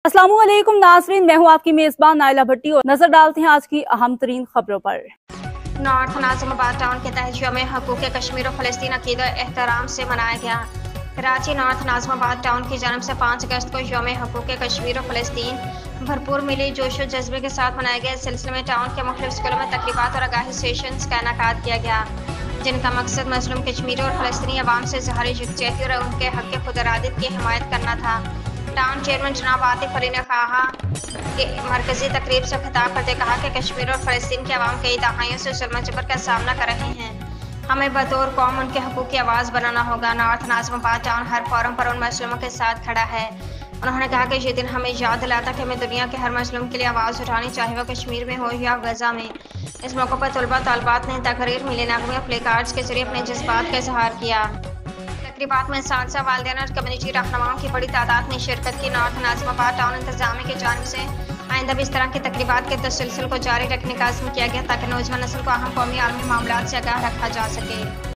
अस्सलाम वालेकुम नाज़रीन, मैं हूँ आपकी मेज़बान नाइला भट्टी और नजर डालते हैं आज की अहम तरीन खबरों पर। नॉर्थ नाज़िमाबाद टाउन के तहत यौम हकूक़ कश्मीर और फ़लस्तीन अक़ीदा एहतराम से मनाया गया। कराची नॉर्थ नाज़िमाबाद टाउन की जानब से 5 अगस्त को यौम हकूक़ कश्मीर और फ़लस्तीन भरपूर मिली जोश और जज्बे के साथ मनाए गए। इस सिलसिले में टाउन के मुख्तलिफ स्कूलों में तकरीबात और आगाही सेशंस का इनेकाद किया गया, जिनका मकसद मज़लूम कश्मीरी और फ़लस्तीनी अवाम से ज़ाहिर यकजहती और उनके हक़ खुद इरादत की हिमायत करना था। टाउन चेयरमैन जनाब आतिफ अली ने कहा कि मरकजी तकरीब से खिताब करते कहा कि कश्मीर और फ़लस्तीन के अवाम कई दहाइयों से जुल्म जबर का सामना कर रहे हैं। हमें बतौर कौम उनके हकूक़ की आवाज़ बनाना होगा। नॉर्थ नाज़िमाबाद टाउन हर फोरम पर उन मजलूमों के साथ खड़ा है। उन्होंने कहा कि ये दिन हमें याद दिलाता कि हमें दुनिया के हर मजलूम के लिए आवाज़ उठानी, चाहे वह कश्मीर में हो या गजा में। इस मौके पर तलबा तालबात ने तकरीर, मिले नगमे और प्ले कार्ड्स के जरिए अपने जज्बात का इजहार किया। तकरीबात में इस्तादिया, वालिदैन और कम्युनिटी रहनुमाओं की बड़ी तादाद ने शिरकत की। नॉर्थ नाज़िमाबाद टाउन इंतजामिया की जानिब से आइंदा भी इस तरह की तकरीबात के तसलसल को जारी रखने का अज़्म किया गया ताकि नौजवान नस्ल को अहम कौमी आलमी मामलात से आगाह रखा जा सके।